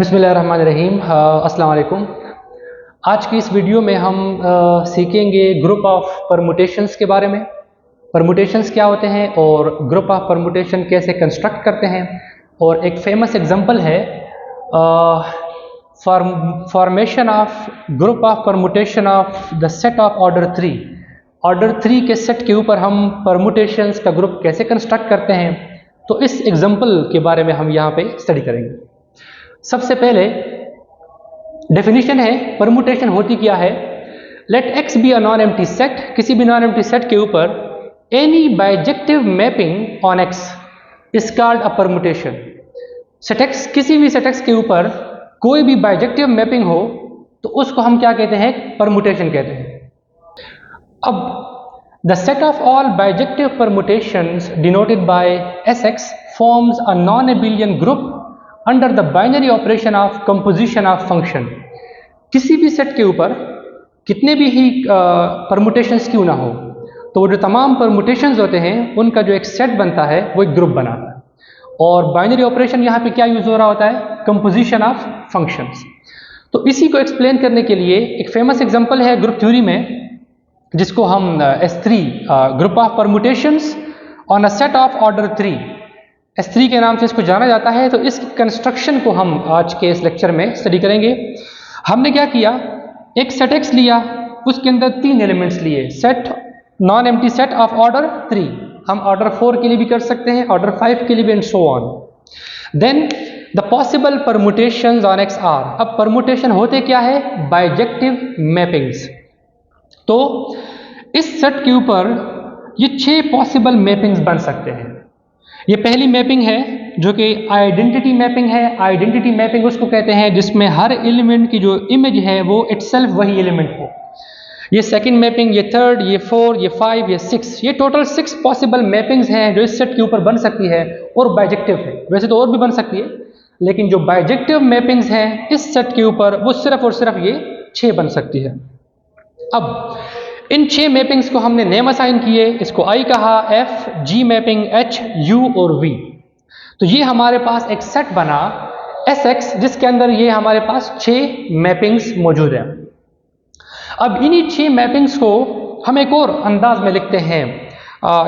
बिस्मिल्लाहिर्रहमानिर्रहीम। अस्सलाम वालेकुम। आज की इस वीडियो में हम सीखेंगे ग्रुप ऑफ परमुटेशंस के बारे में। परमुटेशंस क्या होते हैं और ग्रुप ऑफ परमुटेशन कैसे कंस्ट्रक्ट करते हैं। और एक फेमस एग्जांपल है formation of group of permutation of the set of order 3। Order 3 के सेट के ऊपर हम परमुटेशंस का ग्रुप कैसे कंस्ट्रक्ट करते हैं, तो इस एग्जांपल के बारे में हम यहाँ पे स्टडी करेंगे। सबसे पहले डेफिनेशन है परमुटेशन होती क्या है। Let X be a non empty set. किसी भी नॉन एम्प्टी सेट के ऊपर any bijective mapping on X is called a permutation. Set X, किसी भी सेट एक्स के ऊपर कोई भी बाइजेक्टिव मैपिंग हो तो उसको हम क्या कहते हैं, परमुटेशन कहते हैं। अब the set of all bijective permutations denoted by S x forms a non abelian group under the binary operation of composition of function. किसी भी सेट के ऊपर कितने भी ही परमुटेशंस क्यों ना हो, तो वो जो तमाम परमुटेशंस होते हैं उनका जो एक सेट बनता है वो एक ग्रुप बनाता है। और बाइनरी ऑपरेशन यहाँ पे क्या यूज हो रहा होता है, कंपोजिशन ऑफ फंक्शंस। तो इसी को एक्सप्लेन करने के लिए एक फेमस एग्जांपल है ग्रुप थ्योरी में, जिसको हम S3 group of permutations on a set of order 3 S3 के नाम से इसको जाना जाता है। तो इस कंस्ट्रक्शन को हम आज के इस लेक्चर में स्टडी करेंगे। हमने क्या किया, एक सेट एक्स लिया, उसके अंदर 3 एलिमेंट्स लिए, set non empty set of order 3। हम ऑर्डर 4 के लिए भी कर सकते हैं, ऑर्डर 5 के लिए भी, and so on. Then the possible permutations on X are. अब परमुटेशन होते क्या है, बाइजेक्टिव मैपिंग्स। तो इस सेट के ऊपर ये 6 पॉसिबल मैपिंग्स बन सकते हैं। ये पहली मैपिंग है जो कि आइडेंटिटी मैपिंग है। आइडेंटिटी मैपिंग उसको कहते हैं जिसमें हर एलिमेंट की जो इमेज है वो इटसेल्फ वही एलिमेंट हो। ये सेकंड मैपिंग, ये थर्ड, ये 4, ये 5, ये 6, ये टोटल 6 पॉसिबल मैपिंग्स हैं जो इस सेट के ऊपर बन सकती है और बाइजेक्टिव है। वैसे तो और भी बन सकती है, लेकिन जो बाइजेक्टिव मैपिंग्स हैं इस सेट के ऊपर वो सिर्फ और सिर्फ ये 6 बन सकती है। अब इन 6 मैपिंग्स को हमने नेम असाइन किए, इसको आई कहा, F, G mapping, H, U और वी। तो ये हमारे पास एक सेट बना एस एक्स, जिसके अंदर ये हमारे पास 6 मैपिंग्स मौजूद हैं। अब इन्हीं 6 मैपिंग्स को हम एक और अंदाज में लिखते हैं।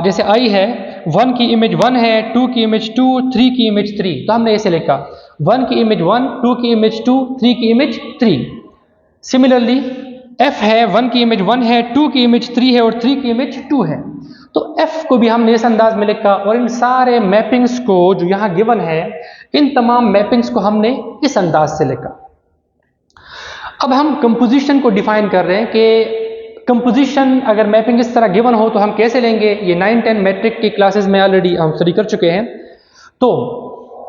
जैसे आई है, 1 की इमेज 1 है, 2 की इमेज 2, 3 की इमेज 3। तो हमने ऐसे लिखा 1 की इमेज 1, 2 की इमेज 2, 3 की इमेज 3। सिमिलरली f है, 1 की इमेज 1 है, 2 की इमेज 3 है और 3 की इमेज 2 है। तो f को भी हमने इस अंदाज में लिखा और इन सारे मैपिंग्स को जो यहाँ गिवन है, इन तमाम मैपिंग्स को हमने इस अंदाज से लिखा। अब हम कंपोजिशन को डिफाइन कर रहे हैं कि कंपोजिशन अगर मैपिंग इस तरह गिवन हो तो हम कैसे लेंगे। ये 9-10 मैट्रिक की क्लासेस में ऑलरेडी हम स्टडी कर चुके हैं। तो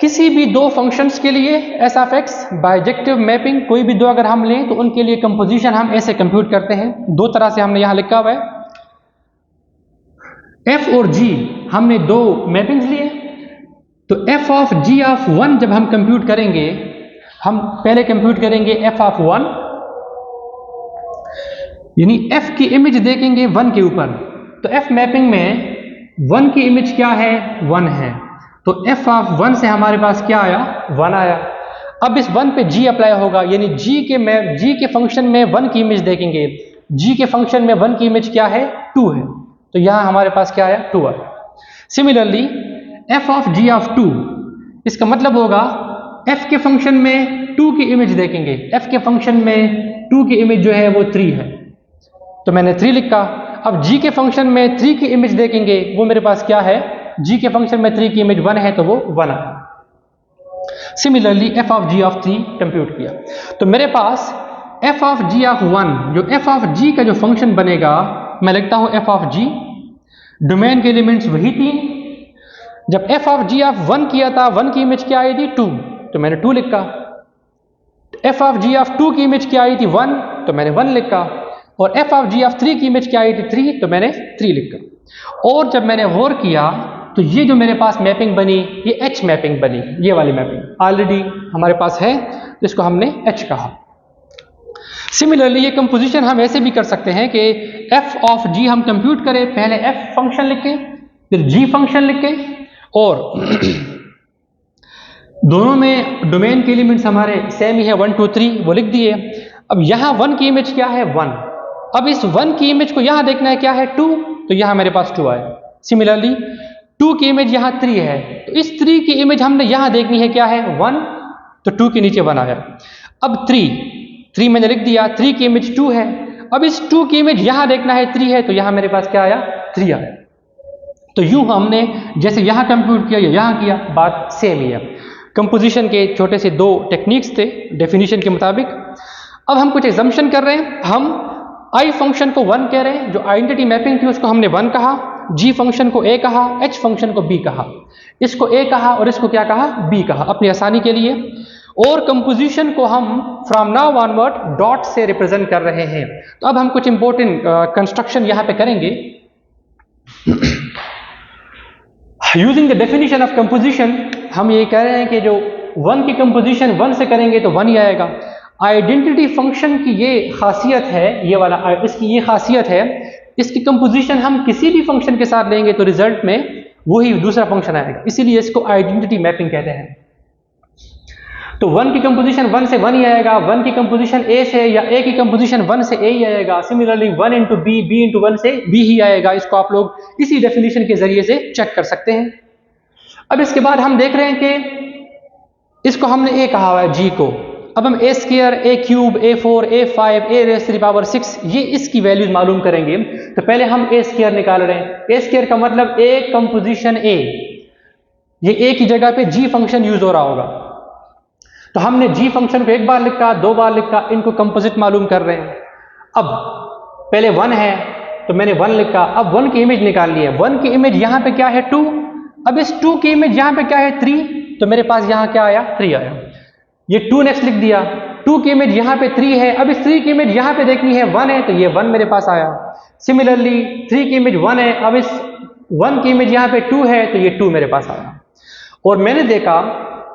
किसी भी 2 फंक्शंस के लिए S of x bijective mapping, कोई भी 2 अगर हम लें तो उनके लिए कंपोजिशन हम ऐसे कंप्यूट करते हैं। 2 तरह से हमने यहां लिखा हुआ है, एफ और जी। हमने 2 मैपिंग्स लिए, तो एफ ऑफ जी ऑफ 1 जब हम कंप्यूट करेंगे, हम पहले कंप्यूट करेंगे एफ ऑफ 1, यानी एफ की इमेज देखेंगे 1 के ऊपर। तो एफ मैपिंग में 1 की इमेज क्या है, 1 है। तो f ऑफ 1 से हमारे पास क्या आया, 1 आया। अब इस 1 पे g अप्लाई होगा, यानी g के फंक्शन में 1 की इमेज देखेंगे, g के फंक्शन में 1 की इमेज क्या है, 2 है। तो यहां हमारे पास क्या आया, 2 आया। Similarly f of g of 2, इसका मतलब होगा f के फंक्शन में 2 की इमेज देखेंगे, f के फंक्शन में 2 की इमेज जो है वो 3 है, तो मैंने 3 लिखा। अब g के फंक्शन में 3 की इमेज देखेंगे, वो मेरे पास क्या है, g के फंक्शन में 3 की इमेज 1 है, तो वो 1 आया। Similarly f of g of 3 compute किया, तो मेरे पास f ऑफ g ऑफ 1, जो f ऑफ g का जो फंक्शन बनेगा, मैं लिखता हूं f ऑफ g, डोमेन के एलिमेंट्स वही 3। जब f ऑफ g ऑफ 1 किया था, 1 की इमेज क्या आई थी, 2, तो मैंने 2 लिखा। f ऑफ g ऑफ 2 की इमेज क्या आई थी, 1, तो मैंने 1 लिखा। और f ऑफ g ऑफ 3 की इमेज क्या आई थी, 3, तो मैंने 3 लिखा। और जब मैंने गौर किया तो ये जो मेरे पास मैपिंग बनी, ये H मैपिंग बनी। ये वाली मैपिंग ऑलरेडी हमारे पास है, तो इसको हमने H कहा। सिमिलरली ये कंपोजिशन हम ऐसे भी कर सकते हैं कि f ऑफ g हम कंप्यूट करें, पहले f फंक्शन लिखें, फिर g फंक्शन लिखें, और दोनों में डोमेन के एलिमेंट्स हमारे सेम ही है, 1 2 3 वो लिख दिए। अब यहाँ 1 की इमेज क्या है, 1। अब इस 1 की इमेज को यहाँ देखना है क्या है, 2, तो यहाँ मेरे पास 2 आया। सिमिलरली 2 की इमेज यहाँ 3 है, तो इस 3 की इमेज हमने यहाँ देखनी है क्या है, 1, तो 2 के नीचे 1 आया। अब 3 मैंने लिख दिया, 3 की इमेज 2 है। अब इस 2 की इमेज यहाँ देखना है 3 है, तो यहाँ मेरे पास क्या आया, 3 आया। तो यूं हमने जैसे यहाँ कंप्यूट किया या यहाँ किया, बात सेम ही है। कंपोजिशन के छोटे से 2 टेक्निक्स थे डेफिनेशन के मुताबिक। अब हम कुछ एग्जम्पशन कर रहे हैं। हम आई फंक्शन को 1 कह रहे हैं, जो आइडेंटिटी मैपिंग थी उसको हमने 1 कहा, जी फंक्शन को ए कहा, एच फंक्शन को बी कहा, इसको ए कहा और इसको क्या कहा, बी कहा, अपनी आसानी के लिए। और कंपोजिशन को हम फ्रॉम नाउ ऑनवर्ड डॉट से रिप्रेजेंट कर रहे हैं। तो अब हम कुछ इंपॉर्टेंट कंस्ट्रक्शन यहाँ पे करेंगे। Using the definition of composition हम ये कह रहे हैं कि जो 1 की कंपोजिशन 1 से करेंगे तो 1 ही आएगा। आइडेंटिटी फंक्शन की ये खासियत है, ये वाला इसकी ये खासियत है, इसकी कंपोजिशन हम किसी भी फंक्शन के साथ लेंगे तो रिजल्ट में वही दूसरा फंक्शन आएगा, इसीलिए इसको आइडेंटिटी मैपिंग कहते हैं। तो 1 की कंपोजिशन 1 से 1 ही आएगा, 1 की कंपोजिशन ए से या ए की कंपोजिशन 1 से ए ही आएगा। Similarly 1 into B, B into 1 से बी ही आएगा। इसको आप लोग इसी डेफिनेशन के जरिए से चेक कर सकते हैं। अब इसके बाद हम देख रहे हैं कि इसको हमने ए कहा हुआ है जी को। अब हम a square, a cube, a 4, a 5, a raise to the power 6 ये इसकी वैल्यूज मालूम करेंगे। तो पहले हम ए स्क्वायर निकाल रहे हैं। ए स्क्वायर का मतलब ए कंपोजिशन ए, ये ए की जगह पे जी फंक्शन यूज हो रहा होगा। तो हमने जी फंक्शन को 1 बार लिखा, 2 बार लिखा, इनको कंपोजिट मालूम कर रहे हैं। अब पहले 1 है तो मैंने 1 लिखा, अब 1 की इमेज निकाल ली है। 1 की इमेज यहाँ पे क्या है, 2। अब इस 2 की इमेज यहाँ पे क्या है, 3, तो मेरे पास यहाँ क्या आया, 3 आया। ये 2 नेक्स्ट लिख दिया, 2 की इमेज यहाँ पे 3 है, अब इस 3 की इमेज यहाँ पे देखनी है 1 है, तो ये 1 मेरे पास आया। सिमिलरली 3 की इमेज 1 है, अब इस 1 की इमेज यहाँ पे 2 है, तो ये 2 मेरे पास आया। और मैंने देखा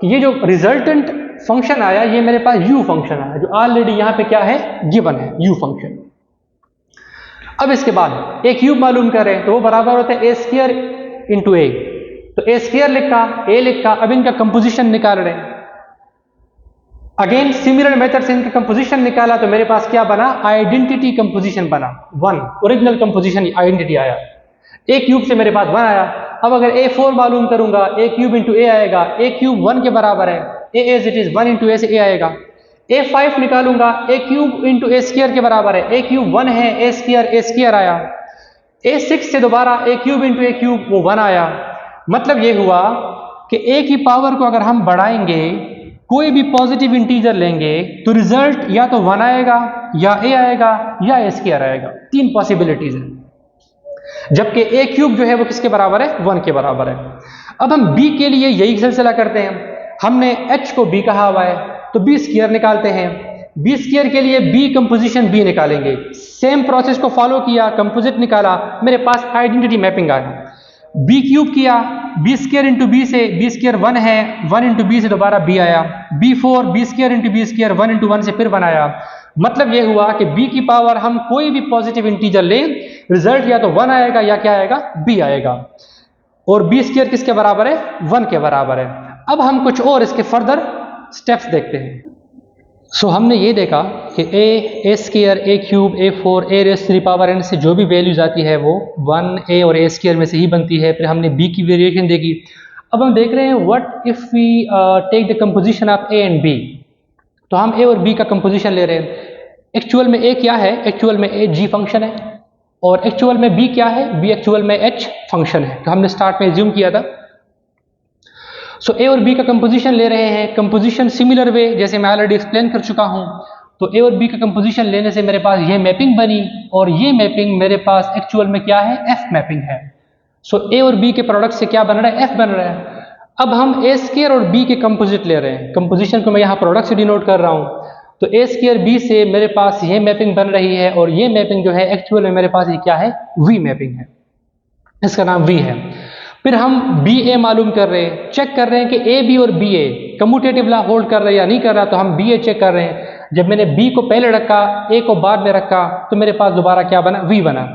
कि ये जो रिजल्टेंट फंक्शन आया ये मेरे पास u फंक्शन आया, जो ऑलरेडी यहाँ पे क्या है, गिवन है u फंक्शन। अब इसके बाद ए क्यूब मालूम करें तो वो बराबर होता है ए स्क्वायर इंटू ए। तो ए स्क्वायर लिखा, ए लिखा, अब इनका कंपोजिशन निकाल रहे हैं। अगेन सिमिलर मेथड से इनका कंपोजिशन निकाला तो मेरे पास क्या बना, आइडेंटिटी कंपोजिशन बना 1, ओरिजिनल कंपोजिशन आइडेंटिटी आया। ए क्यूब से मेरे पास 1 आया। अब अगर ए 4 मालूम करूंगा, ए क्यूब इंटू ए आएगा, ए क्यूब 1 के बराबर है, ए एज इट इज 1 इंटू ए से ए आएगा। ए 5 निकालूंगा, ए क्यूब इंटू ए स्क्वायर के बराबर है, ए क्यूब 1 है, ए स्क्वायर आया। ए 6 से दोबारा ए क्यूब इंटू ए क्यूब वो 1 आया। मतलब ये हुआ कि ए की पावर को अगर हम बढ़ाएंगे, कोई भी पॉजिटिव इंटीजर लेंगे तो रिजल्ट या तो 1 आएगा या ए आएगा या ए स्क्वायर आएगा। 3 पॉसिबिलिटीज है। जबकि ए क्यूब जो है वो किसके बराबर है, 1 के बराबर है। अब हम बी के लिए यही सिलसिला करते हैं। हमने h को b कहा हुआ है तो b स्क्वायर निकालते हैं। b स्क्वायर के लिए b कंपोजिशन b निकालेंगे। सेम प्रोसेस को फॉलो किया, कंपोजिट निकाला, मेरे पास आइडेंटिटी मैपिंग आया। b क्यूब किया, b स्क्वायर इंटू b से, b स्क्वायर 1 है, 1 इंटू b से दोबारा b आया। b4, b square into b square 1 into 1 से फिर 1 आया। मतलब ये हुआ कि b की पावर हम कोई भी पॉजिटिव इंटीजर लें, रिजल्ट या तो 1 आएगा या क्या आएगा, b आएगा। और b स्क्वायर किसके बराबर है, 1 के बराबर है। अब हम कुछ और इसके फर्दर स्टेप्स देखते हैं। सो हमने ये देखा कि a square, a cube, a 4, a raise to the power n से जो भी वैल्यूज आती है वो 1 ए और ए स्क्वायर में से ही बनती है। फिर हमने b की वेरिएशन देखी। अब हम देख रहे हैं what if we take the composition of A and B. तो हम ए और बी का कंपोजिशन ले रहे हैं। एक्चुअल में ए क्या है, एक्चुअल में ए जी फंक्शन है, और एक्चुअल में बी क्या है, बी एक्चुअल में एच फंक्शन है। तो हमने स्टार्ट में एज्यूम किया था। सो ए और बी का कंपोजिशन ले रहे हैं। कंपोजिशन सिमिलर वे जैसे मैं ऑलरेडी एक्सप्लेन कर चुका हूं। तो ए और बी का कंपोजिशन लेने से मेरे पास ये मैपिंग बनी, और ये मैपिंग मेरे पास एक्चुअल में क्या है, एफ मैपिंग है। सो ए और बी के प्रोडक्ट से क्या बन रहा है, एफ बन रहा है। अब हम ए स्क्वायर और बी के कंपोजिट ले रहे हैं। कंपोजिशन को मैं यहाँ प्रोडक्ट से डिनोट कर रहा हूँ। तो ए स्क्वायर बी से मेरे पास ये मैपिंग बन रही है, और ये मैपिंग जो है एक्चुअल में मेरे पास ये क्या है, वी मैपिंग है, इसका नाम वी है। फिर हम बी ए मालूम कर रहे हैं, चेक कर रहे हैं कि ए बी और B A commutative law hold कर रहे हैं या नहीं कर रहा। तो हम बी ए चेक कर रहे हैं। जब मैंने बी को पहले रखा, ए को बाद में रखा, तो मेरे पास दोबारा क्या बना, वी बना।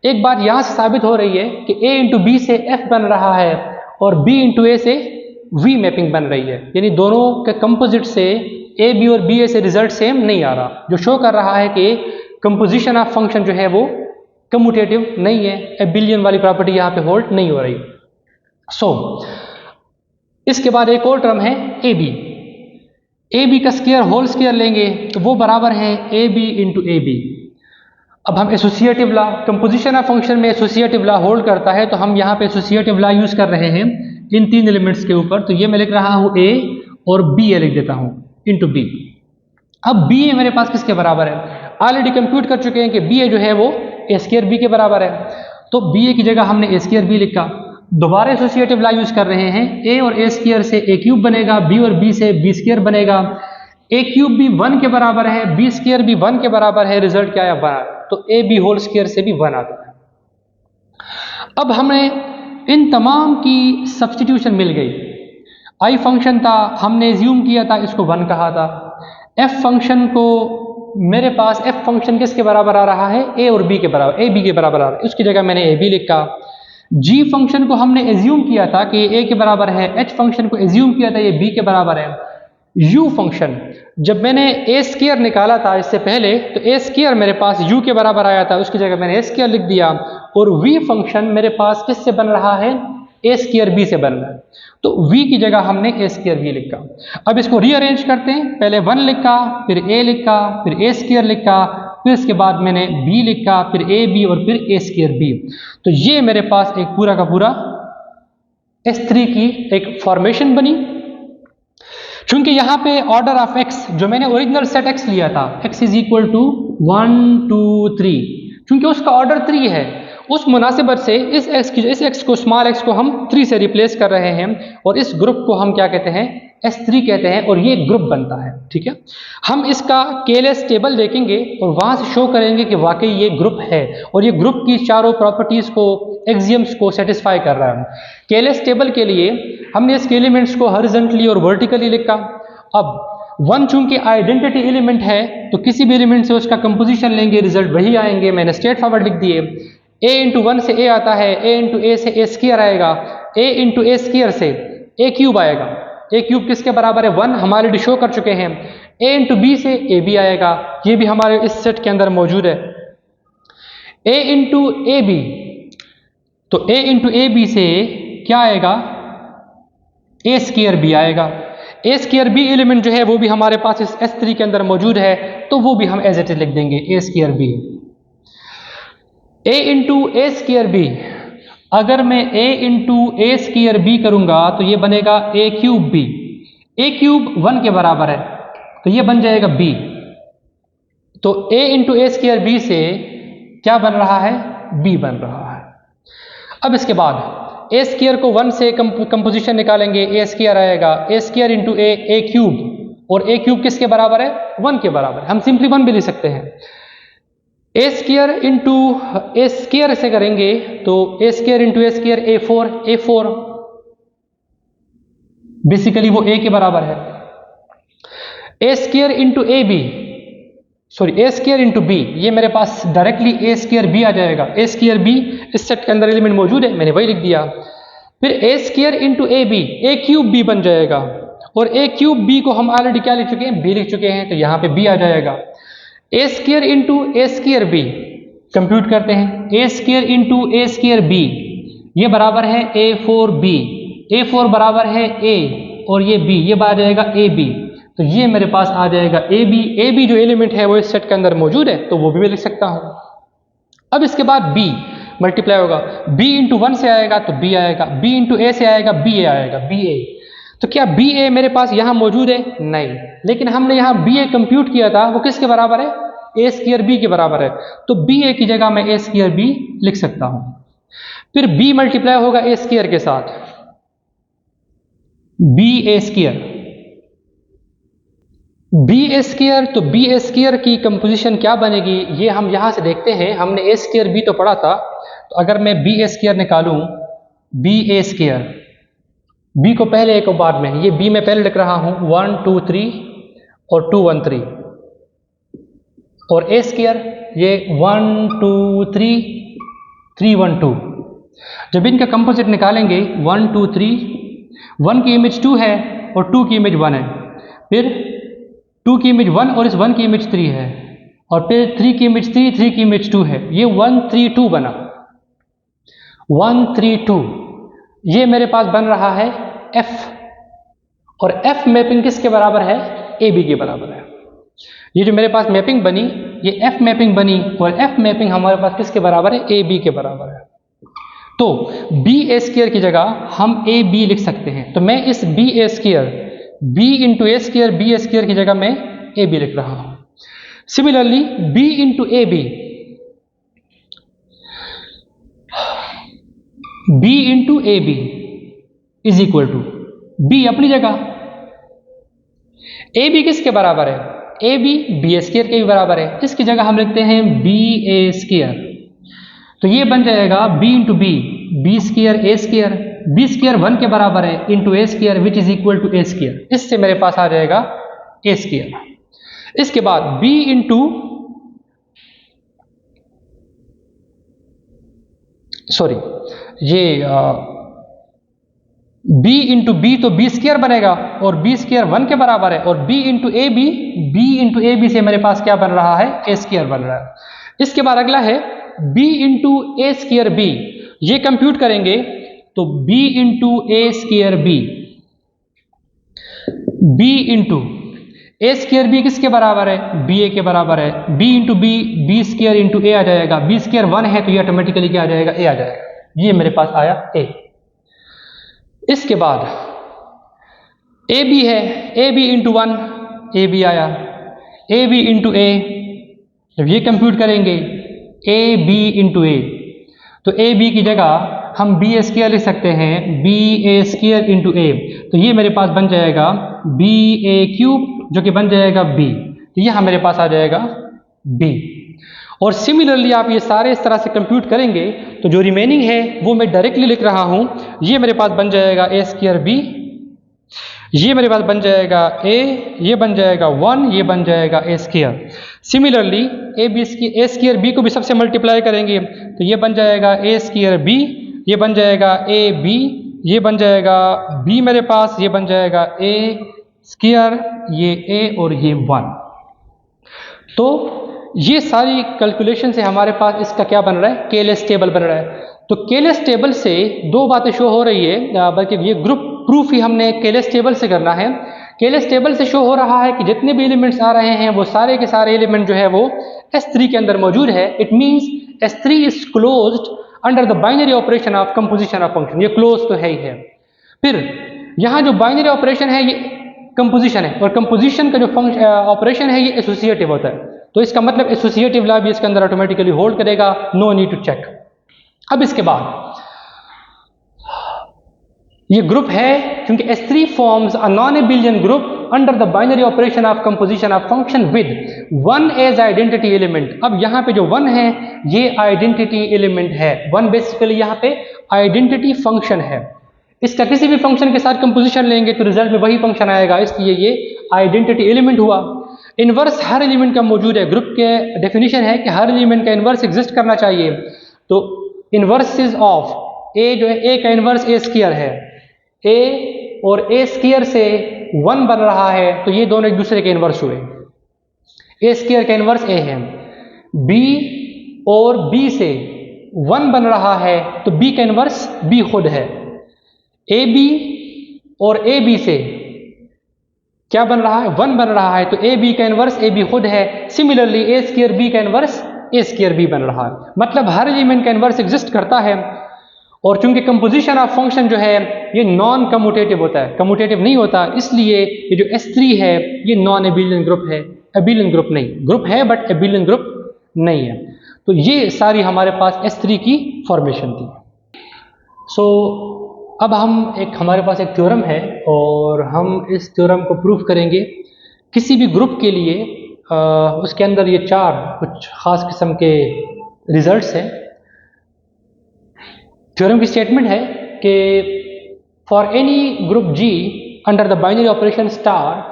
एक बात यहाँ से साबित हो रही है कि ए इंटू बी से एफ बन रहा है, और बी इंटू ए से वी मैपिंग बन रही है, यानी दोनों के कंपोजिट से ए बी और बी ए से रिजल्ट सेम नहीं आ रहा, जो शो कर रहा है कि कंपोजिशन ऑफ फंक्शन जो है वो कम्यूटेटिव नहीं है, एबिलियन वाली प्रॉपर्टी यहाँ पे होल्ड नहीं हो रही। सो इसके बाद एक और टर्म है ए बी। ए बी का स्क्वायर होल स्क्वायर लेंगे तो वो बराबर है A B into A B. अब हम associative law, composition of function में एसोसिएटिव लॉ होल्ड करता है, तो हम यहाँ पे एसोसिएटिव लॉ यूज कर रहे हैं इन तीन एलिमेंट्स के ऊपर। तो ये मैं लिख रहा हूँ ए और बी ए लिख देता हूँ इंटू बी। अब बी ए मेरे पास किसके बराबर है, ऑलरेडी कंप्यूट कर चुके हैं कि बी ए जो है वो ए स्क्वायर बी के बराबर है, तो बी ए की जगह हमने ए स्क्वायर बी लिखा। दोबारा एसोसिएटिव लॉ यूज कर रहे हैं, ए और ए स्क्वायर से ए क्यूब बनेगा, बी और बी से बी स्क्वायर बनेगा, ए क्यूब भी 1 के बराबर है, बी स्क्वायर भी 1 के बराबर है, रिजल्ट क्या है 1, तो ए बी होल स्क्वायर से भी 1 आता है। अब हमें इन तमाम की सब्स्टिट्यूशन मिल गई। आई फंक्शन था, हमने एज्यूम किया था इसको 1 कहा था। एफ फंक्शन को मेरे पास एफ फंक्शन किसके बराबर आ रहा है, ए और बी के बराबर, ए बी के बराबर आ रहा है, उसकी जगह मैंने ए बी लिखा। जी फंक्शन को हमने एज्यूम किया था कि ए के बराबर है, एच फंक्शन को एज्यूम किया था ये बी के बराबर है। यू फंक्शन, जब मैंने ए स्क्वायर निकाला था इससे पहले, तो ए स्क्वायर मेरे पास यू के बराबर आया था, उसकी जगह मैंने ए स्क्वायर लिख दिया। और वी फंक्शन मेरे पास किससे बन रहा है, ए स्क्वायर बी से बन रहा है, तो वी की जगह हमने ए स्क्वायर बी लिखा। अब इसको रीअरेंज करते हैं, पहले 1 लिखा, फिर ए लिखा, फिर ए स्क्वायर लिखा, फिर इसके बाद मैंने बी लिखा, फिर ए बी और फिर ए स्क्वायर बी। तो ये मेरे पास एक पूरा का पूरा S3 की एक फॉर्मेशन बनी। चूंकि यहाँ पे ऑर्डर ऑफ एक्स, जो मैंने ओरिजिनल सेट एक्स लिया था, x इज इक्वल टू 1 2 3, चूंकि उसका ऑर्डर 3 है, उस मुनासिबत से इस x को, स्मॉल x को हम 3 से रिप्लेस कर रहे हैं, और इस ग्रुप को हम क्या कहते हैं, S3 कहते हैं, और ये ग्रुप बनता है। ठीक है, हम इसका केएलएस टेबल देखेंगे और वहां से शो करेंगे कि वाकई ये ग्रुप है, और ये ग्रुप की चारों प्रॉपर्टीज को, एक्सियम्स को सेटिस्फाई कर रहा है। केएलएस टेबल के लिए हमने इसके एलिमेंट्स को हॉरिजॉन्टली और वर्टिकली लिखा। अब 1 चूंकि आइडेंटिटी एलिमेंट है, तो किसी भी एलिमेंट से उसका कंपोजिशन लेंगे, रिजल्ट वही आएंगे। मैंने स्ट्रेट फॉरवर्ड लिख दिए। a इंटू 1 से a आता है, a इंटू ए से ए स्क्वायर आएगा, a इंटू ए स्क्वायर से ए क्यूब आएगा। ए क्यूब किसके बराबर है, 1, हमारे ऑलरेडी शो कर चुके हैं। a इंटू बी से ए बी आएगा, ये भी हमारे इस सेट के अंदर मौजूद है। a इंटू ए बी, तो a इंटू ए बी से क्या आएगा, ए स्क्वायर बी आएगा। ए स्क्वायर बी एलिमेंट जो है वो भी हमारे पास इस S3 के अंदर मौजूद है, तो वो भी हम एज इट इज लिख देंगे, ए square B. A into a square B, अगर मैं ए इंटू ए स्क्वायर बी करूंगा तो ये बनेगा ए क्यूब बी। ए क्यूब 1 के बराबर है, तो ये बन जाएगा बी। तो ए इंटू ए स्क्वायर बी से क्या बन रहा है, बी बन रहा है। अब इसके बाद ए स्क्वायर को 1 से कंपोजिशन निकालेंगे, ए स्क्वायर आएगा, ए स्क्वायर इंटू ए क्यूब, और ए क्यूब किसके बराबर है, 1 के बराबर। हम सिंपली 1 भी लिख सकते हैं। A square into a square से करेंगे तो a square into a square a 4 basically वो ए के बराबर है। A square into A b, sorry a square into b, ये मेरे पास डायरेक्टली ए स्क्वायर बी आ जाएगा। ए स्क्वायर बी इस सेट के अंदर एलिमेंट मौजूद है, मैंने वही लिख दिया। फिर a square into A B, a cube b बन जाएगा, और ए क्यूब बी को हम ऑलरेडी क्या लिख चुके हैं, बी लिख चुके हैं, तो यहाँ पे बी आ जाएगा। A square into a square B compute करते हैं, a square into a square B, ये बराबर है ए 4 बी, ए 4 बराबर है ए, और ये बी, ये आ जाएगा ए बी। तो ये मेरे पास आ जाएगा ए बी जो एलिमेंट है वो इस सेट के अंदर मौजूद है, तो वो भी मैं लिख सकता हूं। अब इसके बाद बी मल्टीप्लाई होगा, बी इंटू 1 से आएगा तो बी आएगा, बी इंटू ए से आएगा बी ए आएगा, बी ए। तो क्या बी ए मेरे पास यहां मौजूद है, नहीं, लेकिन हमने यहां बी ए कंप्यूट किया था, वो किसके बराबर है, ए स्क्वायर बी के बराबर है, तो बी ए की जगह मैं ए स्क्वायर बी लिख सकता हूं। फिर बी मल्टीप्लाई होगा ए स्क्वायर के साथ, बी ए स्क्वायर, बी ए स्क्वायर, तो बी ए स्क्वायर की कंपोजिशन क्या बनेगी, ये हम यहां से देखते हैं। हमने ए स्क्वायर बी तो पढ़ा था, तो अगर मैं बी ए स्क्वायर निकालूं, बी ए स्क्वायर, बी को पहले एक और बाद में, ये बी मैं पहले लिख रहा हूं 1 2 3 और 2 1 3, और ए स्क्वायर ये 1 2 3 3 1 2। जब इनका कंपोजिट निकालेंगे 1 2 3 1 की इमेज 2 है और 2 की इमेज 1 है, फिर 2 की इमेज 1 और इस 1 की इमेज 3 है, और फिर 3 की इमेज 3, 3 की इमेज 2 है। ये 1 3 2 बना, 1 3 2। ये मेरे पास बन रहा है F, और F मैपिंग किसके बराबर है? AB के बराबर है। ये जो मेरे पास मैपिंग बनी, ये F मैपिंग बनी, और F मैपिंग हमारे पास किसके बराबर है? AB के बराबर है। तो BA² की जगह हम AB लिख सकते हैं। तो मैं इस BA², B into A² BA² की जगह मैं AB लिख रहा हूं। Similarly B into AB, B into AB is equal to B अपनी जगह, AB किसके बराबर है? AB BA² के भी बराबर है, इसकी जगह हम लिखते हैं BA²। तो ये बन जाएगा B into B, B² A², B² 1 के बराबर है, into A² which is equal to A²। इससे मेरे पास आ जाएगा A²। इसके बाद B इंटू सॉरी ये B इंटू B तो B² बनेगा, और B² 1 के बराबर है, और B into AB, B into AB से मेरे पास क्या बन रहा है? A² बन रहा है। इसके बाद अगला है B इंटू A² B, ये कंप्यूट करेंगे तो B into A² B, B into A² B किसके बराबर है? BA के बराबर है। B into B, B² into A आ जाएगा, B² 1 है तो ये ऑटोमेटिकली क्या आ जाएगा? A आ जाएगा। ये मेरे पास आया A। इसके बाद AB है, AB इंटू 1 AB आया, AB इंटू A, जब ये कंप्यूट करेंगे AB इंटू A, तो AB की जगह हम BA² लिख सकते हैं, BA² इंटू A, तो ये मेरे पास बन जाएगा BA³ जो कि बन जाएगा B, तो यह मेरे पास आ जाएगा B। और सिमिलरली आप ये सारे इस तरह से कंप्यूट करेंगे तो जो रिमेनिंग है वो मैं डायरेक्टली लिख रहा हूं। ये मेरे पास बन जाएगा A² B, ये मेरे पास बन जाएगा A, ये बन जाएगा 1, ये बन जाएगा A²। सिमिलरली A² B को भी सबसे मल्टीप्लाई करेंगे तो ये बन जाएगा A² B, ये बन जाएगा AB, ये बन जाएगा B मेरे पास, ये बन जाएगा A², ये A और ये 1। तो ये सारी कैलकुलेशन से हमारे पास इसका क्या बन रहा है? केएलएस टेबल बन रहा है। तो केएलएस टेबल से दो बातें शो हो रही है, बल्कि ये ग्रुप प्रूफ ही हमने केएलएस टेबल से करना है। केएलएस टेबल से शो हो रहा है कि जितने भी एलिमेंट्स आ रहे हैं वो सारे के सारे एलिमेंट जो है वो S3 के अंदर मौजूद है। It means S3 is closed under the binary operation of composition of function. ये क्लोज तो है ही है। फिर यहाँ जो बाइनरी ऑपरेशन है ये कंपोजिशन है, और कंपोजिशन का जो फंक्शन ऑपरेशन है ये एसोसिएटिव होता है। तो इसका मतलब एसोसिएटिव लॉ भी इसके अंदर ऑटोमेटिकली होल्ड करेगा, नो नीड टू चेक। अब इसके बाद ये ग्रुप है क्योंकि S3 forms a non abelian group under the binary operation of composition of function with 1 as identity element. अब यहाँ पे जो 1 है ये आइडेंटिटी एलिमेंट है। 1 बेसिकली यहाँ पे आइडेंटिटी फंक्शन है। इसका किसी भी फंक्शन के साथ कंपोजिशन लेंगे तो रिजल्ट में वही फंक्शन आएगा, इसलिए ये आइडेंटिटी एलिमेंट हुआ। इनवर्स हर एलिमेंट का मौजूद है। ग्रुप के डेफिनेशन है कि हर एलिमेंट का इनवर्स एग्जिस्ट करना चाहिए। तो इनवर्सेस ऑफ ए जो है ए का इनवर्स A² है, ए और A² से 1 बन रहा है तो ये दोनों एक दूसरे के इनवर्स हुए। A² का इनवर्स A है, B और B से 1 बन रहा है तो B का इनवर्स B खुद है। AB और AB से क्या बन रहा है? 1 बन रहा है तो AB का इनवर्स AB खुद है। सिमिलरली A² B का इनवर्स A² B बन रहा है। मतलब हर एलिमेंट का इनवर्स एग्जिस्ट करता है। और चूंकि कंपोजिशन ऑफ फंक्शन जो है ये नॉन कम्यूटेटिव होता है, कम्यूटेटिव नहीं होता, इसलिए ये जो S3 है ये नॉन एबिलियन ग्रुप है, एबिलियन ग्रुप नहीं। ग्रुप है बट एबिलियन ग्रुप नहीं है। तो ये सारी हमारे पास S3 की फॉर्मेशन थी। सो अब हमारे पास एक थ्योरम है और हम इस थ्योरम को प्रूफ करेंगे किसी भी ग्रुप के लिए। उसके अंदर ये 4 कुछ खास किस्म के रिजल्ट्स हैं। थ्योरम की स्टेटमेंट है कि for any group G under the binary operation star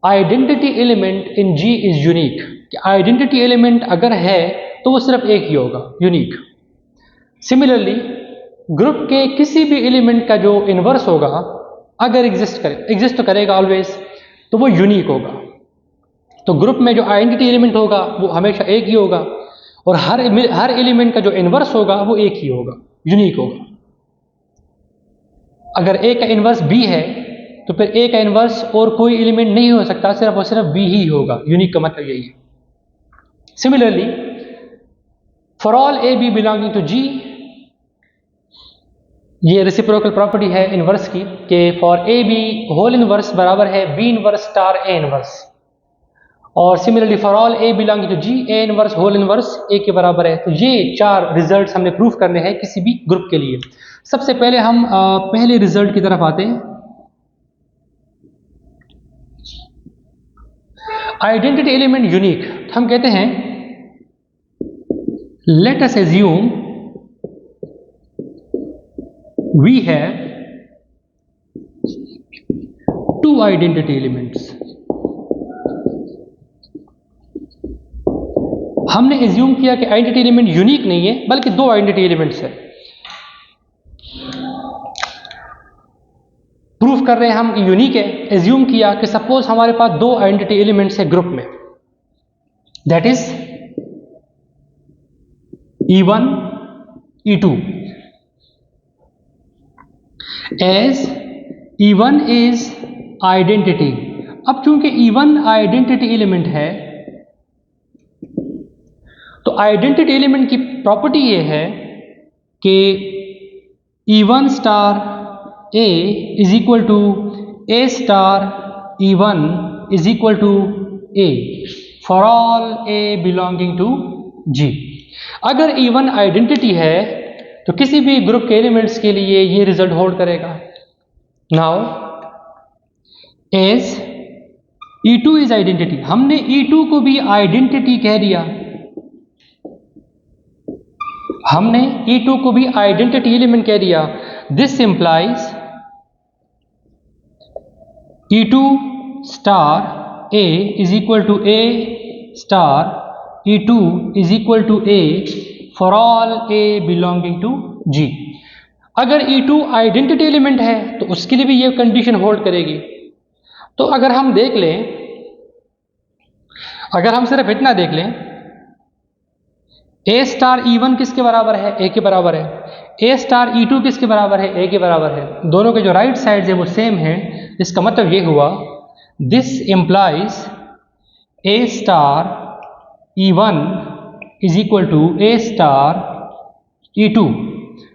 identity element in G is unique. Identity element अगर है तो वो सिर्फ एक ही होगा, यूनिक। सिमिलरली ग्रुप के किसी भी एलिमेंट का जो इन्वर्स होगा, अगर एग्जिस्ट तो करेगा ऑलवेज, तो वो यूनिक होगा। तो ग्रुप में जो आइडेंटिटी एलिमेंट होगा वो हमेशा एक ही होगा, और हर एलिमेंट का जो इन्वर्स होगा वो एक ही होगा, यूनिक होगा। अगर ए का इन्वर्स बी है तो फिर ए का इन्वर्स और कोई एलिमेंट नहीं हो सकता, सिर्फ और सिर्फ बी ही होगा। यूनिक का मतलब यही है। Similarly for all A b belonging to G, ये रेसिप्रोकल प्रॉपर्टी है इन्वर्स की, कि for A b whole inverse बराबर है b inverse star a inverse. और similarly for all a belonging to G, a inverse whole inverse a के बराबर है। तो ये 4 रिजल्ट्स हमने प्रूफ करने हैं किसी भी ग्रुप के लिए। सबसे पहले हम पहले रिजल्ट की तरफ आते हैं। Identity element unique. हम कहते हैं let us assume we have 2 identity elements। हमने एज्यूम किया कि आइडेंटिटी एलिमेंट यूनिक नहीं है बल्कि 2 आइडेंटिटी एलिमेंट्स है। प्रूफ कर रहे हैं हम कि यूनिक है। एज्यूम किया कि सपोज हमारे पास 2 आइडेंटिटी एलिमेंट्स है ग्रुप में, that is E1 E2। as E1 is identity। अब चूंकि E1 आइडेंटिटी एलिमेंट है तो आइडेंटिटी एलिमेंट की प्रॉपर्टी ये है कि E1 star A is equal to A star E1 is equal to A for all A belonging to G। अगर E1 identity है तो किसी भी ग्रुप के एलिमेंट्स के लिए ये रिजल्ट होल्ड करेगा। Now as E2 is identity, हमने E2 को भी आइडेंटिटी कह दिया, हमने E2 को भी आइडेंटिटी एलिमेंट कह दिया। This implies E2 star A is equal to A star E2 is equal to A for all A belonging to G। अगर E2 आइडेंटिटी एलिमेंट है तो उसके लिए भी ये कंडीशन होल्ड करेगी। तो अगर हम देख लें, अगर हम सिर्फ इतना देख लें, A स्टार E1 किसके बराबर है? A के बराबर है। A स्टार E2 किसके बराबर है? A के बराबर है। दोनों के जो राइट साइड्स है वो सेम है। इसका मतलब ये हुआ this implies A star E1 is equal to A star E2।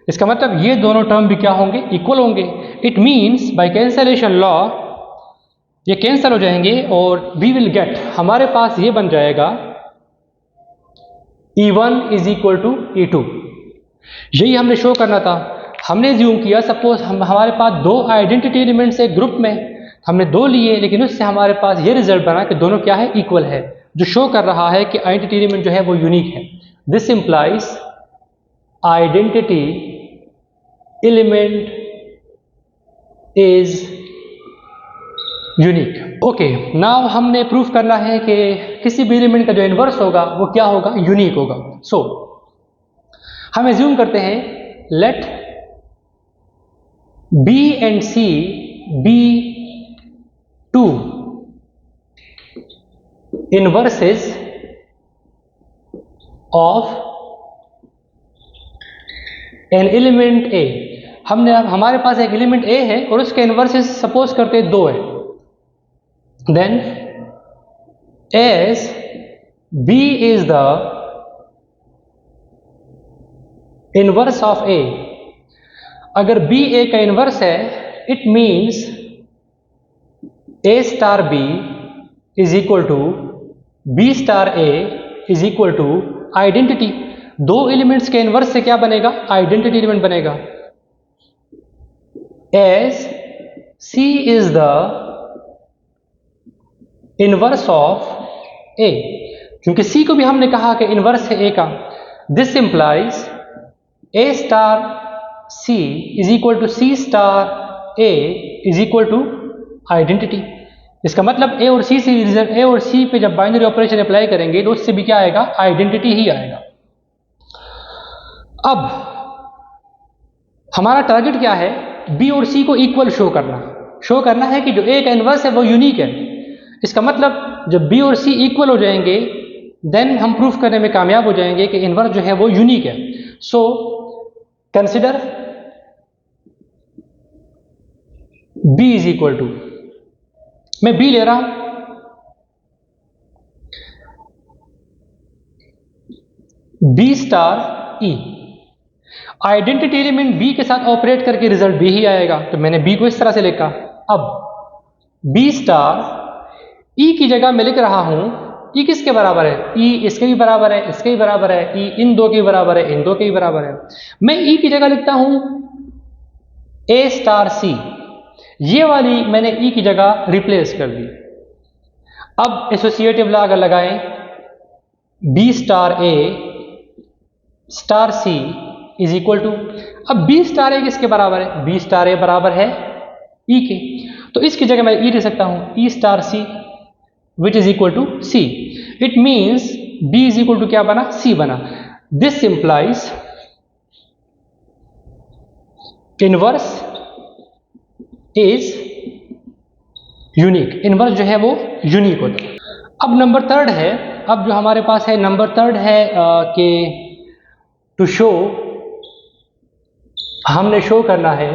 इसका मतलब ये दोनों टर्म भी क्या होंगे? इक्वल होंगे। It means by cancellation law ये कैंसिल हो जाएंगे और वी विल गेट, हमारे पास ये बन जाएगा E1 is equal to E2। यही हमने शो करना था। हमने ज्यूम किया सपोज हमारे पास 2 आइडेंटिटी एलिमेंट्स है ग्रुप में, हमने 2 लिए, लेकिन उससे हमारे पास ये रिजल्ट बना कि दोनों क्या है? इक्वल है, जो शो कर रहा है कि आइडेंटिटी एलिमेंट जो है वो यूनिक है। This implies identity element is unique. Okay, now हमने प्रूफ करना है कि किसी भी एलिमेंट का जो इन्वर्स होगा वो क्या होगा? यूनिक होगा। सो हम एज्यूम करते हैं let B and C be 2 inverses of an element A। हमारे पास एक एलिमेंट A है और उसके इनवर्सेस सपोज करते 2 है। Then as B is the inverse of A, अगर B A का इनवर्स है it means A star B is equal to B star A is equal to identity. 2 elements के inverse से क्या बनेगा? आइडेंटिटी एलिमेंट बनेगा। as C is the inverse of A, क्योंकि C को भी हमने कहा कि इनवर्स है A का। This implies A star C is equal to C star A is equal to identity. इसका मतलब A और C पे जब बाइनरी ऑपरेशन अप्लाई करेंगे तो उससे भी क्या आएगा? आइडेंटिटी ही आएगा। अब हमारा टारगेट क्या है, बी और सी को इक्वल शो करना है कि जो ए का इन्वर्स है वो यूनिक है। इसका मतलब जब बी और सी इक्वल हो जाएंगे देन हम प्रूफ करने में कामयाब हो जाएंगे कि इन्वर्स जो है वो यूनिक है। So consider B is equal to, मैं बी ले रहा हूं, B star E, identity element B के साथ ऑपरेट करके रिजल्ट बी ही आएगा, तो मैंने बी को इस तरह से लिखा। अब बी स्टार ई की जगह मैं लिख रहा हूं, ई किसके बराबर है, ई इसके भी बराबर है, इसके भी बराबर है, ई इन दो के बराबर है, इन दो के भी बराबर है। मैं ई की जगह लिखता हूं ए स्टार सी, ये वाली मैंने ई की जगह रिप्लेस कर दी। अब एसोसिएटिव लॉ अगर लगाएं, B star A star C is equal to, अब बी स्टार ए किसके बराबर है, बी स्टार ए बराबर है ई के, तो इसकी जगह मैं ई लिख सकता हूं e star c which is equal to c. It means b is equal to क्या बना, सी बना। This implies inverse is unique, inverse जो है वो यूनिक होता है। अब नंबर थर्ड है, अब जो हमारे पास है नंबर थर्ड है कि टू शो, हमने शो करना है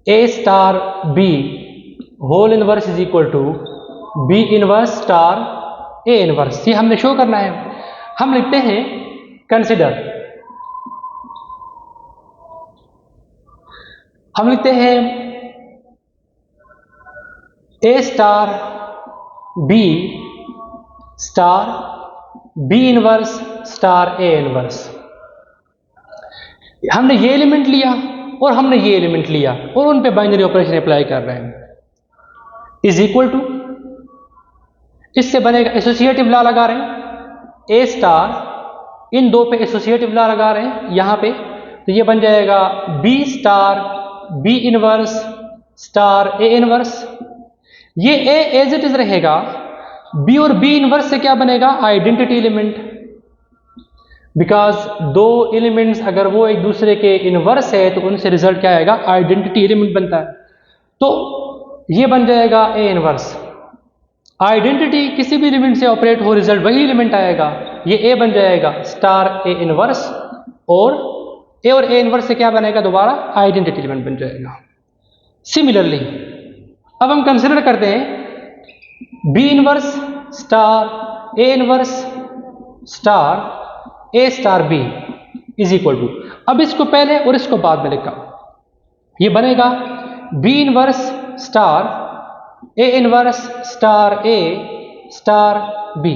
a star b whole inverse is equal to B inverse star A inverse, ये हमने शो करना है। हम लिखते हैं कंसिडर, हम लिखते हैं a star B inverse star A inverse. हमने ये एलिमेंट लिया और हमने ये एलिमेंट लिया और उन पे बाइनरी ऑपरेशन अप्लाई कर रहे हैं, इज इक्वल टू, इससे बनेगा एसोसिएटिव लॉ लगा रहे हैं, ए स्टार इन दो पे एसोसिएटिव लॉ लगा रहे हैं यहां पे, तो ये बन जाएगा B star B inverse star ए इनवर्स। ये ए एज इट इज रहेगा, बी और बी इनवर्स से क्या बनेगा, आइडेंटिटी एलिमेंट, बिकॉज दो एलिमेंट्स अगर वो एक दूसरे के इनवर्स है तो उनसे रिजल्ट क्या आएगा, आइडेंटिटी एलिमेंट बनता है, तो ये बन जाएगा ए इनवर्स। आइडेंटिटी किसी भी एलिमेंट से ऑपरेट हो रिजल्ट वही एलिमेंट आएगा, ये ए बन जाएगा स्टार ए इनवर्स, और ए इनवर्स से क्या बनेगा, दोबारा आइडेंटिटी एलिमेंट बन जाएगा। सिमिलरली अब हम कंसिडर करते हैं B inverse star A inverse star A star B is equal to, अब इसको पहले और इसको बाद में लिखा, ये बनेगा B inverse star A inverse star A star B.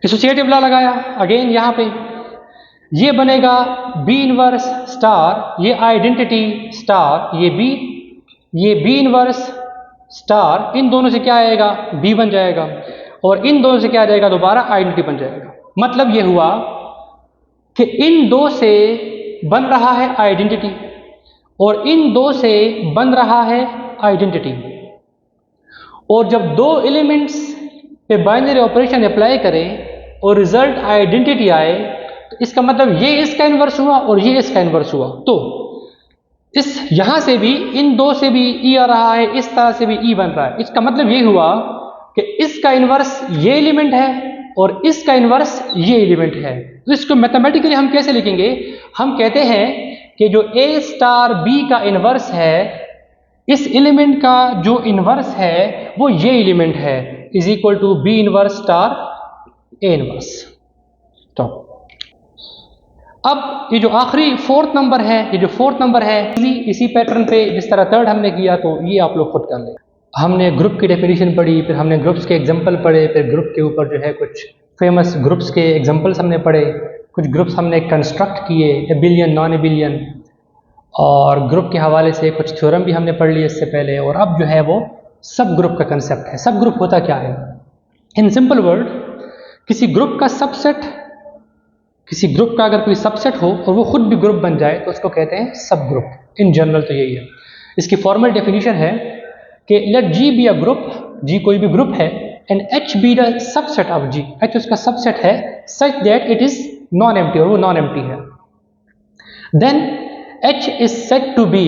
Associative law लगाया अगेन यहां पे, ये बनेगा बी इनवर्स स्टार, ये आइडेंटिटी स्टार, ये बी इनवर्स स्टार, इन दोनों से क्या आएगा, बी बन जाएगा, और इन दोनों से क्या आ जाएगा, दोबारा आइडेंटिटी बन जाएगा। मतलब ये हुआ कि इन दो से बन रहा है आइडेंटिटी और इन दो से बन रहा है आइडेंटिटी, और जब दो एलिमेंट्स पे बाइनरी ऑपरेशन अप्लाई करें और रिजल्ट आइडेंटिटी आए तो इसका मतलब ये इसका इन्वर्स हुआ और ये इसका इन्वर्स हुआ। तो इस यहां से भी इन दो से भी ई आ रहा है, इस तरह से भी ई बन रहा है। इसका मतलब ये हुआ कि इसका इन्वर्स ये एलिमेंट है और इसका इन्वर्स ये एलिमेंट है। तो इसको मैथमेटिकली हम कैसे लिखेंगे, हम कहते हैं कि जो ए स्टार बी का इन्वर्स है, इस एलिमेंट का जो इन्वर्स है वो ये एलिमेंट है, is equal to B inverse star A inverse. तो अब ये जो आखिरी फोर्थ नंबर है, ये जो फोर्थ नंबर है इसी पैटर्न पे जिस तरह थर्ड हमने किया, तो ये आप लोग खुद कर लें। हमने ग्रुप की डेफिनेशन पढ़ी, फिर हमने ग्रुप्स के एग्जांपल पढ़े, फिर ग्रुप के ऊपर जो है कुछ फेमस ग्रुप्स के एग्जांपल्स हमने पढ़े, कुछ ग्रुप्स हमने कंस्ट्रक्ट किए, एबिलियन नॉन एबिलियन, और ग्रुप के हवाले से कुछ थ्योरम भी हमने पढ़ लिए इससे पहले। और अब जो है वो सब ग्रुप का कंसेप्ट है। सब ग्रुप होता क्या है? इन सिंपल वर्ड, किसी ग्रुप का सबसेट, किसी ग्रुप का अगर कोई सबसेट हो और वो खुद भी ग्रुप बन जाए तो उसको कहते हैं सब ग्रुप। इन जनरल तो यही है। इसकी फॉर्मल डेफिनेशन है कि let G be a group, G कोई भी ग्रुप है, and H be the subset of G, H उसका सबसेट है, such that it is non empty, और वो नॉन एम्प्टी है। Then H is said to be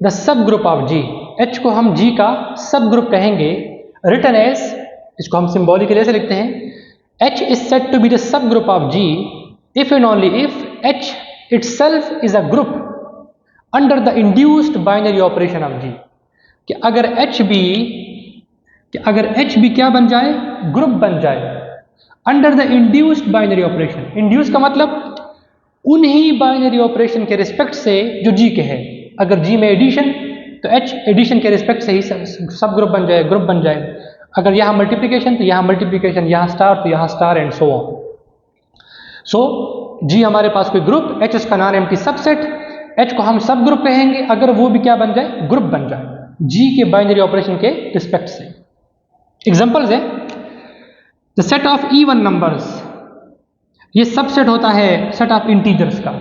the subgroup of G. H को हम G का सब ग्रुप कहेंगे. Written as, इसको हम सिंबॉलिकली ऐसे लिखते हैं, H is said to be the subgroup of G if and only if H itself is a group under the induced binary operation of G. कि अगर H भी क्या बन जाए, ग्रुप बन जाए under the induced binary operation. Induce का मतलब उन्हीं बाइनरी ऑपरेशन के रिस्पेक्ट से जो G के है. अगर G में एडिशन तो H एडिशन के रिस्पेक्ट से ही सब ग्रुप बन जाए, ग्रुप बन जाए. अगर यहाँ मल्टीप्लिकेशन तो यहाँ मल्टीप्लिकेशन, यहाँ स्टार तो यहाँ star, and so on. So G हमारे पास कोई ग्रुप, H उसका नॉन एम्प्टी सबसेट, H को हम सब ग्रुप कहेंगे अगर वो भी क्या बन जाए, ग्रुप बन जाए G के बाइनरी ऑपरेशन के रिस्पेक्ट से. एग्जांपल्स है, the set of even numbers, ये सबसेट होता है सेट ऑफ इंटीजर्स का.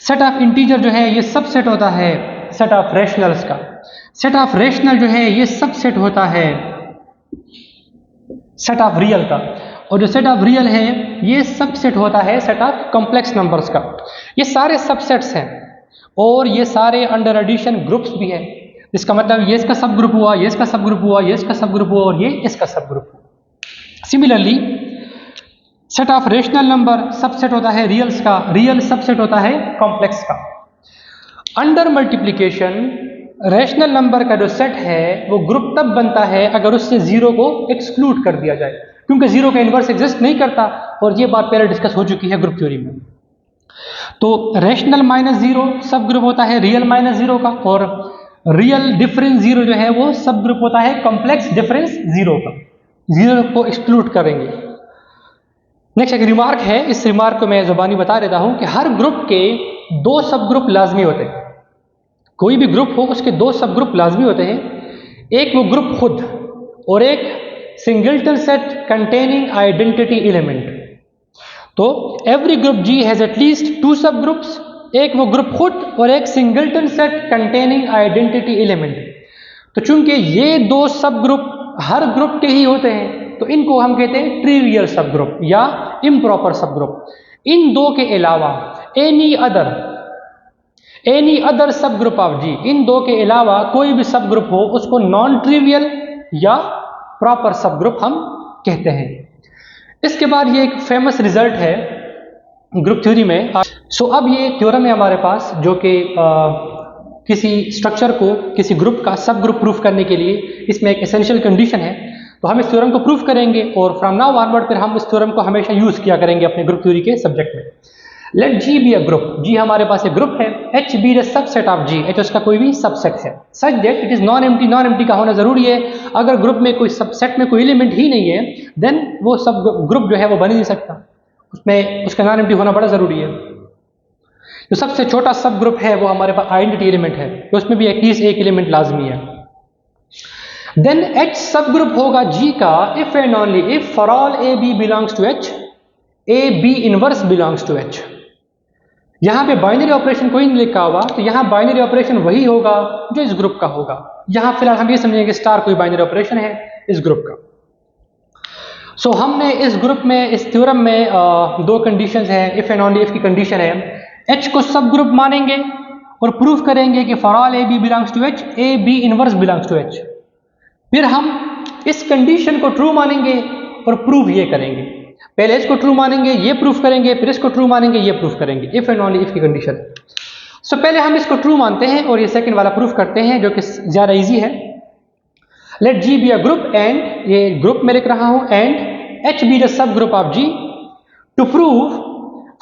सेट ऑफ इंटीजर जो है ये सबसेट होता है सेट ऑफ रैशनल्स का. सेट ऑफ रैशनल जो है ये सबसेट होता है सेट ऑफ रियल का. और जो सेट ऑफ रियल है ये सबसेट होता है सेट ऑफ कॉम्प्लेक्स नंबर्स का. ये सारे सबसेट्स हैं और ये सारे अंडर एडिशन ग्रुप्स भी हैं. इसका मतलब ये इसका सब ग्रुप हुआ, ये इसका सब ग्रुप हुआ, ये इसका सब ग्रुप हुआ और ये इसका सब ग्रुप हुआ. Similarly set of rational number subset होता है रियल्स का, रियल सबसेट होता है कॉम्प्लेक्स का. अंडर मल्टीप्लिकेशन रेशनल नंबर का जो सेट है वो ग्रुप तब बनता है अगर उससे जीरो को एक्सक्लूड कर दिया जाए, क्योंकि जीरो का इन्वर्स एग्जिस्ट नहीं करता और ये बात पहले डिस्कस हो चुकी है ग्रुप थ्योरी में. तो रेशनल माइनस जीरो सब ग्रुप होता है रियल माइनस जीरो का, और रियल डिफरेंस जीरो जो है वो सब ग्रुप होता है कॉम्प्लेक्स डिफरेंस जीरो का. जीरो को एक्सक्लूड करेंगे. नेक्स्ट एक रिमार्क है, इस रिमार्क को मैं जुबानी बता देता हूं कि हर ग्रुप के दो सब ग्रुप लाजमी होते हैं. कोई भी ग्रुप हो उसके दो सब ग्रुप लाजमी होते हैं. एक वो ग्रुप खुद और एक singleton set containing identity element. तो every group G has at least two subgroups. एक वो ग्रुप खुद और एक singleton set containing identity element. तो चूंकि ये दो सब ग्रुप हर ग्रुप के ही होते हैं तो इनको हम कहते हैं ट्रिवियल सब ग्रुप या इम्प्रॉपर सब ग्रुप. इन दो के अलावा एनी अदर सब ग्रुप ऑफ G, इन दो के अलावा कोई भी सब ग्रुप हो उसको नॉन ट्रिवियल या प्रॉपर सब ग्रुप हम कहते हैं. इसके बाद ये एक फेमस रिजल्ट है ग्रुप थ्योरी में. सो अब ये थ्योरम है हमारे पास जो कि किसी स्ट्रक्चर को किसी ग्रुप का सब ग्रुप प्रूफ करने के लिए इसमें एक एसेंशियल कंडीशन है. तो हम इस थ्योरम को प्रूफ करेंगे और फ्रॉम नाउ ऑनवर्ड फिर हम इस थ्योरम को हमेशा यूज किया करेंगे अपने ग्रुप थ्योरी के सब्जेक्ट में. Let G be a group. G हमारे पास एक ग्रुप है. H be the subset of G. H उसका कोई भी सबसेट है. Such that it is non empty. Non empty का होना जरूरी है. अगर ग्रुप में कोई सबसेट में कोई एलिमेंट ही नहीं है देन वो सब ग्रुप जो है वो बन ही नहीं सकता. उसमें उसका नॉन एम्प्टी होना बड़ा जरूरी है. जो सबसे छोटा सब ग्रुप है वो हमारे पास आइडेंटिटी एलिमेंट है, तो उसमें भी एटलीस्ट एक एलिमेंट लाजमी है. देन H सब ग्रुप होगा G का if and only if for all A B belongs to H, A B inverse belongs to H. यहां पे बाइनरी ऑपरेशन कोई नहीं लिखा हुआ तो यहां बाइनरी ऑपरेशन वही होगा जो इस ग्रुप का होगा. यहां फिलहाल हम ये समझेंगे स्टार कोई बाइनरी ऑपरेशन है इस ग्रुप का. सो हमने इस ग्रुप में इस थ्योरम में दो कंडीशंस हैं. इफ एंड ओनली इफ की कंडीशन है H को सब ग्रुप मानेंगे और प्रूफ करेंगे कि for all A B belongs to H, A B inverse belongs to H. फिर हम इस कंडीशन को ट्रू मानेंगे और प्रूफ ये करेंगे. पहले इसको ट्रू मानेंगे, ये प्रूफ करेंगे, फिर इसको ट्रू मानेंगे, ये प्रूफ करेंगे. इफ एंड ओनली इफ की कंडीशन. सो पहले हम इसको ट्रू मानते हैं और ये सेकंड वाला प्रूफ करते हैं जो कि ज्यादा इजी है. Let G be a group and, ये ग्रुप में लिख रहा हूं, and H be the subgroup of G. To prove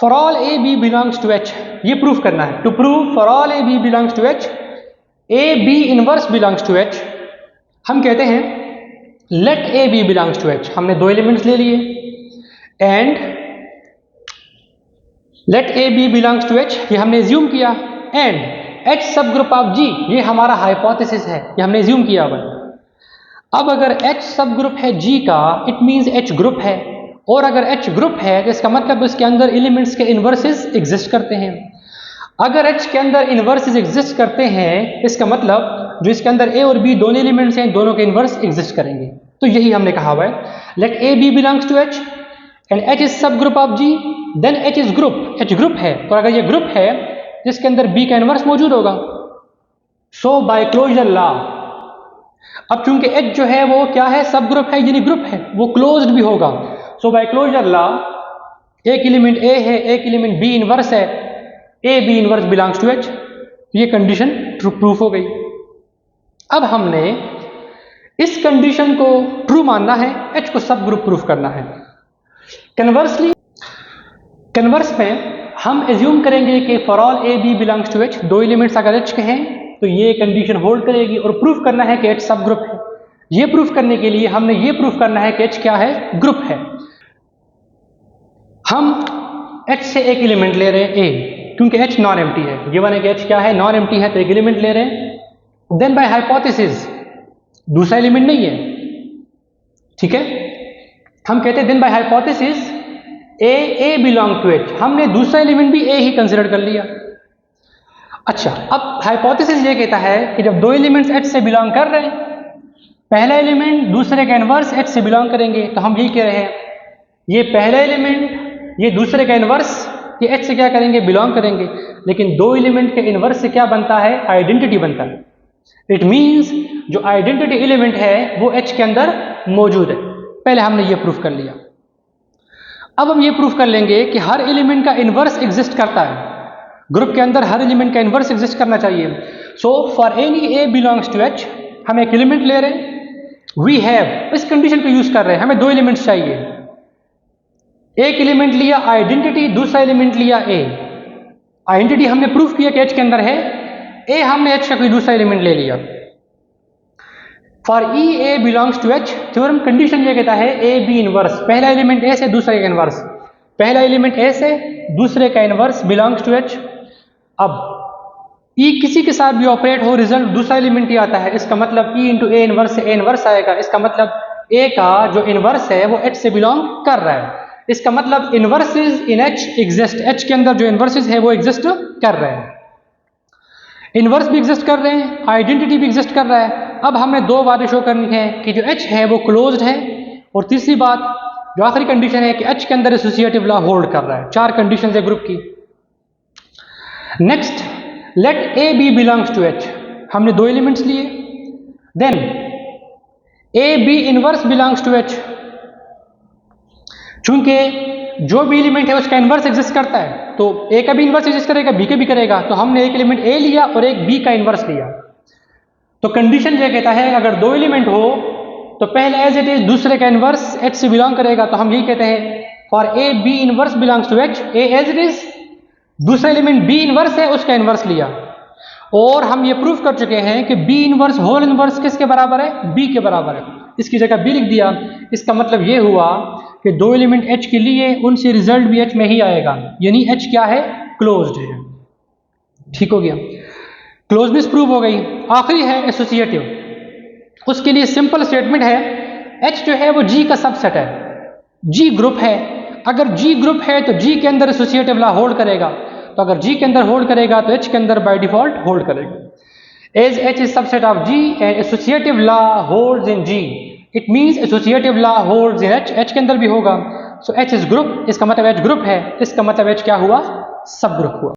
for all A B belongs to H, ये प्रूफ करना है. To prove for all A B belongs to H, A B inverse belongs to H. हम कहते हैं let A B belongs to H. हमने दो elements ले लिए and let A B belongs to H, ये हमने एज्यूम किया. And H subgroup of G, ये हमारा हाइपोथेसिस है, ये हमने एज्यूम किया. अब अगर H सब ग्रुप है G का इट मींस H ग्रुप है, और अगर H ग्रुप है तो इसका मतलब उसके अंदर एलिमेंट्स के इन्वर्सेस एग्जिस्ट करते हैं. अगर H के अंदर इन्वर्सेस एग्जिस्ट करते हैं इसका मतलब जो इसके अंदर A और B दोनों एलिमेंट्स हैं दोनों के इन्वर्स एग्जिस्ट करेंगे. तो यही हमने कहा हुआ है. Let A B belongs to H and H is subgroup of G, then H is group. H group है और अगर ये ग्रुप है जिसके अंदर बी का इनवर्स मौजूद होगा। सो बाय क्लोजर लॉ, अब चूंकि एच जो है वो क्या है, सब ग्रुप है यानी ग्रुप है, वो क्लोज्ड भी होगा। सो बाय क्लोजर लॉ एक एलिमेंट ए है, एक एलिमेंट बी इनवर्स है, A B inverse belongs to H, ये कंडीशन ट्रू प्रूफ हो गई। अब हमने इस कंडीशन को ट्रू मानना है, एच को सब ग्रुप प्रूफ करना है। कन्वर्स में हम एज्यूम करेंगे कि for all A B belongs to H, दो एलिमेंट्स अगर एच के हैं तो ये कंडीशन होल्ड करेगी, और प्रूफ करना है कि एच सब ग्रुप है। ये प्रूफ करने के लिए हमने ये प्रूफ करना है कि एच क्या है, ग्रुप है। हम एच से एक एलिमेंट ले रहे हैं ए, क्योंकि एच नॉन एम्प्टी है, गिवन है कि एच क्या है, नॉन एम्प्टी है, तो एक एलिमेंट ले रहे हैं। देन बाय हाइपोथेसिस दूसरा एलिमेंट नहीं है, ठीक है, हम कहते हैं then by hypothesis A belong to H, हमने दूसरा एलिमेंट भी ए ही कंसिडर कर लिया। अच्छा, अब हाइपोथेसिस ये कहता है कि जब दो एलिमेंट्स एच से बिलोंग कर रहे हैं, पहला एलिमेंट दूसरे का इनवर्स एच से बिलोंग करेंगे, तो हम यही कह रहे हैं ये पहला एलिमेंट ये दूसरे का इनवर्स ये एच से क्या करेंगे, बिलोंग करेंगे। लेकिन दो एलिमेंट के इनवर्स से क्या बनता है, आइडेंटिटी बनता है। इट मीन्स जो आइडेंटिटी एलिमेंट है वो एच के अंदर मौजूद है। पहले हमने ये प्रूफ कर लिया। अब हम ये प्रूफ कर लेंगे कि हर एलिमेंट का इनवर्स एग्जिस्ट करता है, ग्रुप के अंदर हर एलिमेंट का इनवर्स एग्जिस्ट करना चाहिए। So for any A belongs to H, हम एक एलिमेंट ले रहे हैं, वी हैव, इस कंडीशन को यूज कर रहे हैं, हमें दो एलिमेंट्स चाहिए, एक एलिमेंट लिया आइडेंटिटी, दूसरा एलिमेंट लिया ए। आइडेंटिटी हमने प्रूफ किया कि एच के अंदर है, ए हमने एच का कोई दूसरा एलिमेंट ले लिया। For E A belongs to H, theorem condition ये कहता है ए बी इनवर्स, पहला एलिमेंट ए से दूसरे का इनवर्स, पहला एलिमेंट ए से दूसरे का इनवर्स बिलोंग्स टू एच। अब ई किसी के साथ भी ऑपरेट हो, रिजल्ट दूसरा एलिमेंट ही आता है, इसका मतलब ई इंटू ए इनवर्स से ए इनवर्स आएगा। इसका मतलब ए का जो इनवर्स है वो एच से बिलोंग कर रहा है। इसका मतलब इनवर्सेस इन एच एग्जिस्ट, एच के अंदर जो इनवर्सेस है वो एग्जिस्ट कर रहे हैं, इनवर्स भी एग्जिस्ट कर रहे हैं, आइडेंटिटी भी एग्जिस्ट कर रहा है। अब हमने दो बातें शो करनी है कि जो एच है वो क्लोज्ड है, और तीसरी बात जो आखिरी कंडीशन है कि एच के अंदर एसोसिएटिव लॉ होल्ड कर रहा है। चार कंडीशन है ग्रुप की। Next, let A B belongs to H, हमने दो एलिमेंट्स लिए, then A B inverse belongs to H, चूंकि जो भी एलिमेंट है उसका इनवर्स एग्जिस्ट करता है, तो ए का भी इनवर्स एग्जिस्ट करेगा, बी का भी करेगा, तो हमने एक एलिमेंट ए लिया और एक बी का इनवर्स लिया। तो कंडीशन ये कहता है अगर दो एलिमेंट हो तो पहले एज इट इज दूसरे का इनवर्स एच से बिलोंग करेगा, तो हम यही कहते हैं for A B inverse belongs to H, A as it is, दूसरा एलिमेंट बी इनवर्स है उसका इनवर्स लिया। और हम ये प्रूफ कर चुके हैं कि बी इनवर्स होल इनवर्स किसके बराबर है, बी के बराबर है, इसकी जगह बी लिख दिया। इसका मतलब ये हुआ कि दो एलिमेंट एच के लिए उनसे रिजल्ट भी एच में ही आएगा, यानी एच क्या है, क्लोज्ड है। ठीक हो गया, क्लोजनेस प्रूव हो गई। आखिरी है एसोसिएटिव, उसके लिए सिंपल स्टेटमेंट है एच जो है वो जी का सबसेट है, जी ग्रुप है। अगर जी ग्रुप है तो जी के अंदर एसोसिएटिव लॉ होल्ड करेगा, तो अगर जी के अंदर होल्ड करेगा तो एच के अंदर बाय डिफॉल्ट होल्ड करेगा। As H is subset of G and associative law holds in G, it means associative law holds in H, H के अंदर भी होगा। सो एच इज ग्रुप, इसका मतलब एच ग्रुप है, इसका मतलब एच क्या हुआ, सब ग्रुप हुआ।